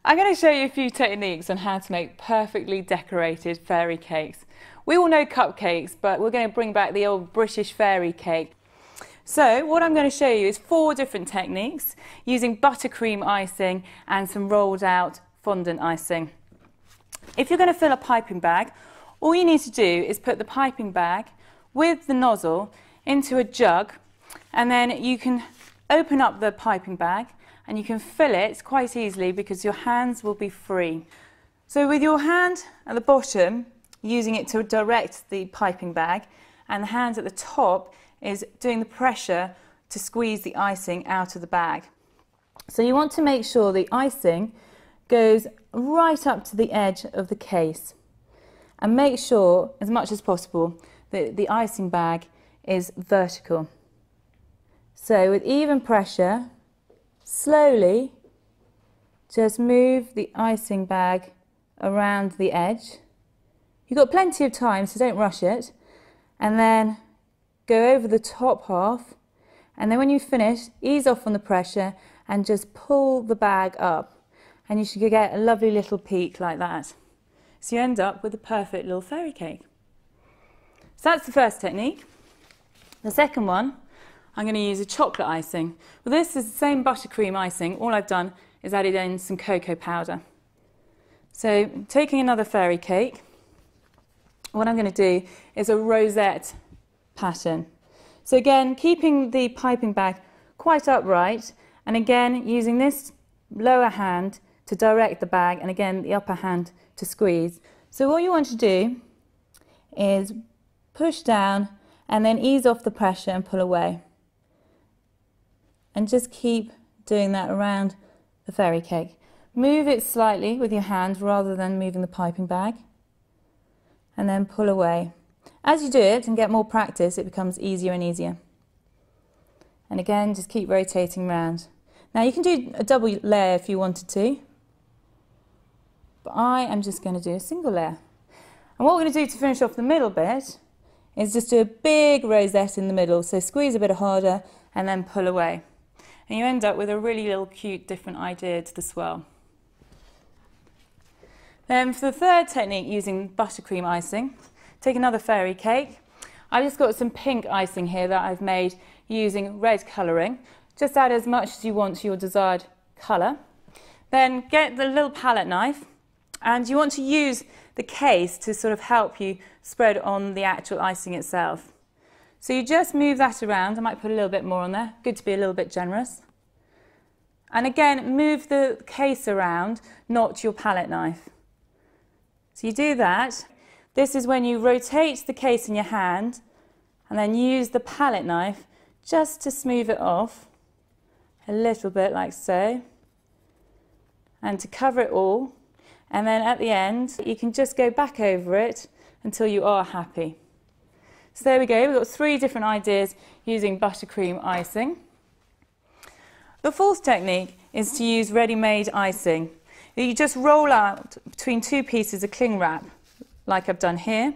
I'm going to show you a few techniques on how to make perfectly decorated fairy cakes. We all know cupcakes, but we're going to bring back the old British fairy cake. So what I'm going to show you is 4 different techniques using buttercream icing and some rolled out fondant icing. If you're going to fill a piping bag, all you need to do is put the piping bag with the nozzle into a jug, and then you can open up the piping bag and you can fill it quite easily because your hands will be free. So with your hand at the bottom, using it to direct the piping bag, and the hand at the top is doing the pressure to squeeze the icing out of the bag. So you want to make sure the icing goes right up to the edge of the case, and make sure as much as possible that the icing bag is vertical. So with even pressure, slowly just move the icing bag around the edge. You've got plenty of time, so don't rush it. And then go over the top half, and then when you finish, ease off on the pressure and just pull the bag up, and you should get a lovely little peak like that. So you end up with a perfect little fairy cake. So that's the first technique. The second one, I'm going to use a chocolate icing. Well, this is the same buttercream icing. All I've done is added in some cocoa powder. So taking another fairy cake, what I'm going to do is a rosette pattern. So again, keeping the piping bag quite upright, and again using this lower hand to direct the bag, and again the upper hand to squeeze. So what you want to do is push down and then ease off the pressure and pull away. And just keep doing that around the fairy cake. Move it slightly with your hand rather than moving the piping bag, and then pull away. As you do it and get more practice, it becomes easier and easier. And again, just keep rotating around. Now you can do a double layer if you wanted to, but I am just going to do a single layer. And what we're going to do to finish off the middle bit is just do a big rosette in the middle. So squeeze a bit harder and then pull away. And you end up with a really little cute different idea to the swirl. Then for the third technique, using buttercream icing, take another fairy cake. I've just got some pink icing here that I've made using red colouring. Just add as much as you want to your desired colour. Then get the little palette knife, and you want to use the case to sort of help you spread on the actual icing itself. So you just move that around. I might put a little bit more on there. Good to be a little bit generous. And again, move the case around, not your palette knife. So you do that. This is when you rotate the case in your hand and then use the palette knife just to smooth it off a little bit like so, and to cover it all. And then at the end, you can just go back over it until you are happy. So there we go, we've got 3 different ideas using buttercream icing. The fourth technique is to use ready-made icing. You just roll out between 2 pieces of cling wrap, like I've done here.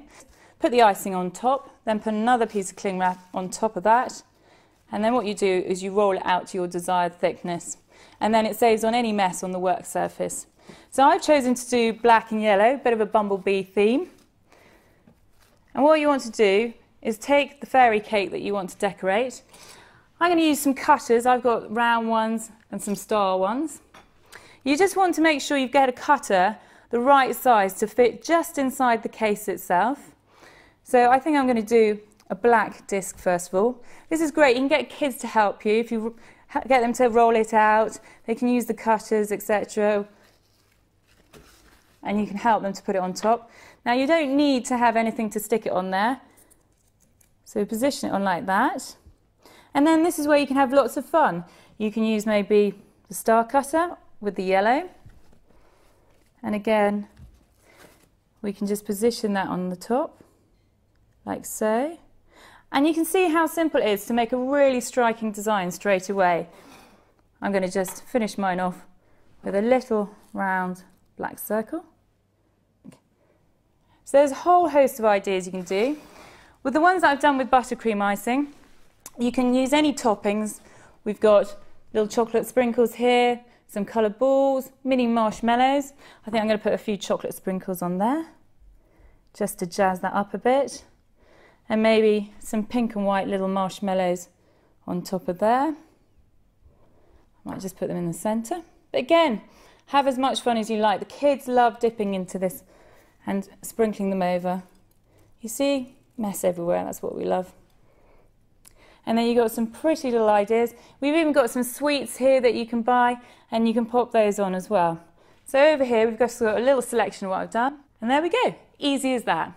Put the icing on top, then put another piece of cling wrap on top of that. And then what you do is you roll it out to your desired thickness. And then it saves on any mess on the work surface. So I've chosen to do black and yellow, a bit of a bumblebee theme. And what you want to do is take the fairy cake that you want to decorate. I'm going to use some cutters. I've got round ones and some star ones. You just want to make sure you get a cutter the right size to fit just inside the case itself. So I think I'm going to do a black disc first of all. This is great. You can get kids to help you. If you get them to roll it out, they can use the cutters, etc. And you can help them to put it on top. Now you don't need to have anything to stick it on there. So position it on like that. And then this is where you can have lots of fun. You can use maybe the star cutter with the yellow. And again, we can just position that on the top, like so. And you can see how simple it is to make a really striking design straight away. I'm going to just finish mine off with a little round black circle. So there's a whole host of ideas you can do. With the ones that I've done with buttercream icing, you can use any toppings. We've got little chocolate sprinkles here, some coloured balls, mini marshmallows. I think I'm going to put a few chocolate sprinkles on there, just to jazz that up a bit. And maybe some pink and white little marshmallows on top of there. I might just put them in the centre. But again, have as much fun as you like. The kids love dipping into this and sprinkling them over. You see, mess everywhere, that's what we love. And then you've got some pretty little ideas. We've even got some sweets here that you can buy, and you can pop those on as well. So over here, we've just got a little selection of what I've done. And there we go, easy as that.